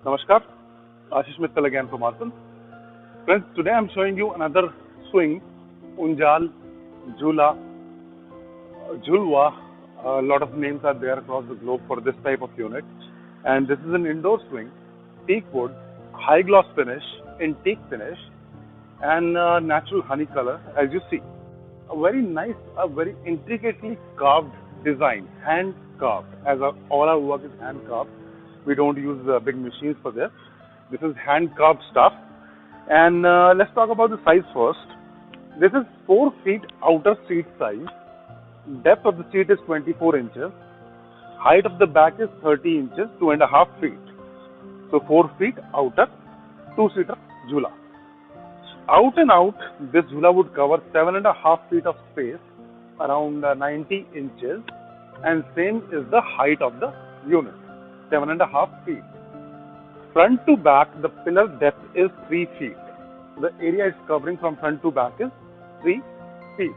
Namaskar, Ashish Mittal again from Arsan. Friends, today I'm showing you another swing, Unjal, Jula, Julwa. A lot of names are there across the globe for this type of unit. And this is an indoor swing, teak wood, high gloss finish, in teak finish, and natural honey color, as you see. A very nice, a very intricately carved design, hand carved. All our work is hand carved. We don't use big machines for this. This is hand carved stuff. And let's talk about the size first. This is 4 feet outer seat size. Depth of the seat is 24 inches. Height of the back is 30 inches, 2.5 feet. So 4 feet outer, two-seater Jula. Out and out, this Jula would cover 7.5 feet of space, around 90 inches, and same is the height of the unit, 7.5 feet. Front to back, the pillar depth is 3 feet. The area it's covering from front to back is 3 feet.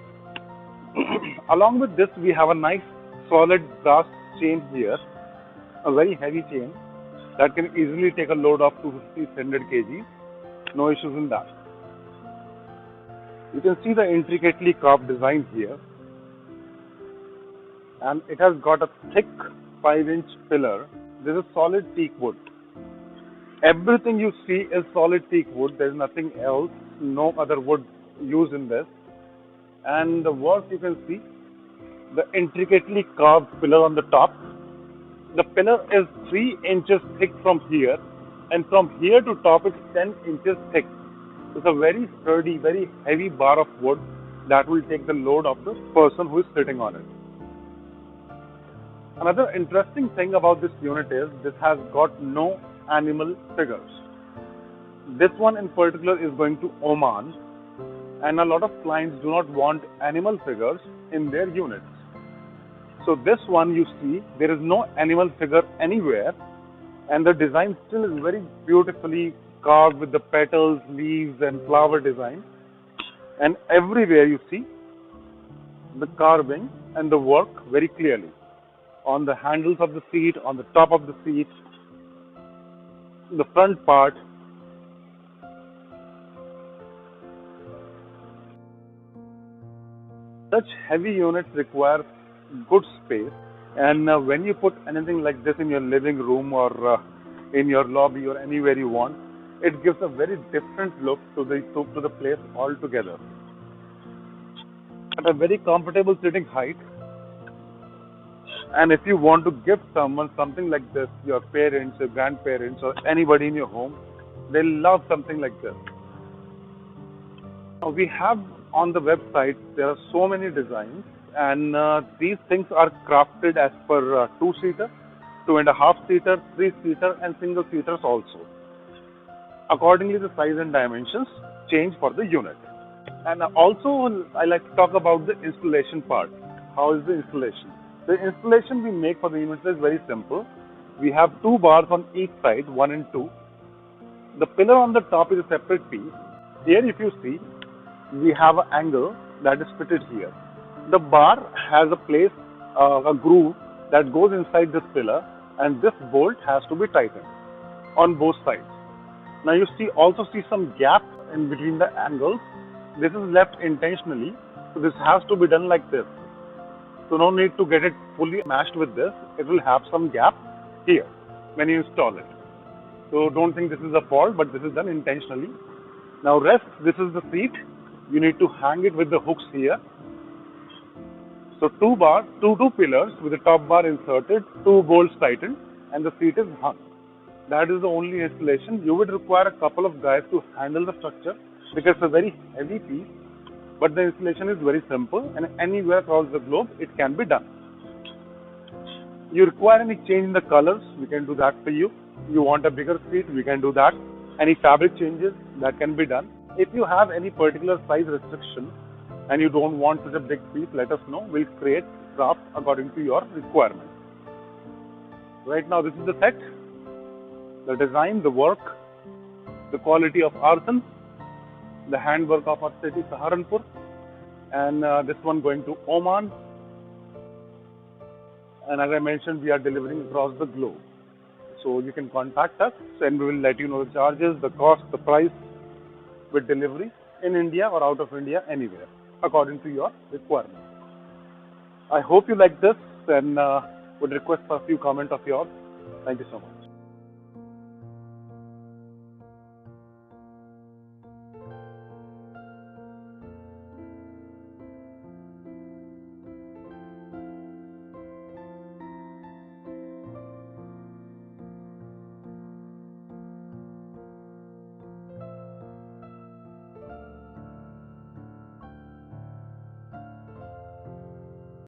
Along with this, we have a nice solid brass chain here, a very heavy chain that can easily take a load of 250-300 kg. No issues in that. You can see the intricately carved design here, and it has got a thick 5-inch pillar. This is solid teak wood. Everything you see is solid teak wood. There is nothing else, no other wood used in this. And the work you can see, the intricately carved pillar on the top. The pillar is 3 inches thick from here, and from here to top it's 10 inches thick. It's a very sturdy, very heavy bar of wood that will take the load of the person who is sitting on it. Another interesting thing about this unit is this has got no animal figures. This one in particular is going to Oman, and a lot of clients do not want animal figures in their units. So this one you see, there is no animal figure anywhere, and the design still is very beautifully carved with the petals, leaves, and flower design. And everywhere you see the carving and the work very clearly on the handles of the seat, on the top of the seat, the front part. Such heavy units require good space, and when you put anything like this in your living room or in your lobby or anywhere you want, it gives a very different look to the place altogether. At a very comfortable sitting height, and if you want to give someone something like this, your parents, your grandparents, or anybody in your home, they love something like this. We have on the website, there are so many designs, and these things are crafted as per two-seater, 2.5 seater, three-seater, and single-seaters also. Accordingly, the size and dimensions change for the unit. And also, I like to talk about the installation part. How is the installation? The installation we make for the unit is very simple. We have 2 bars on each side, 1 and 2. The pillar on the top is a separate piece. Here, if you see, we have an angle that is fitted here. The bar has a place, a groove that goes inside this pillar, and this bolt has to be tightened on both sides. Now you also see some gap in between the angles. This is left intentionally, so this has to be done like this. So no need to get it fully matched with this. It will have some gap here when you install it. So don't think this is a fault, but this is done intentionally. Now rest, this is the seat. You need to hang it with the hooks here. So two pillars with the top bar inserted, 2 bolts tightened, and the seat is hung. That is the only installation. You would require a couple of guys to handle the structure because it's a very heavy piece, but the installation is very simple, and anywhere across the globe it can be done. You require any change in the colors, we can do that for you. You want a bigger seat, we can do that. Any fabric changes, that can be done. If you have any particular size restriction and you don't want such a big piece, let us know. We'll create craft according to your requirement. Right now, this is the set, the design, the work, the quality of Arsan, the handwork of our city Saharanpur, and this one going to Oman. And as I mentioned, we are delivering across the globe. So you can contact us and we will let you know the charges, the cost, the price with delivery in India or out of India, anywhere, according to your requirements. I hope you like this and would request for a few comments of yours. Thank you so much.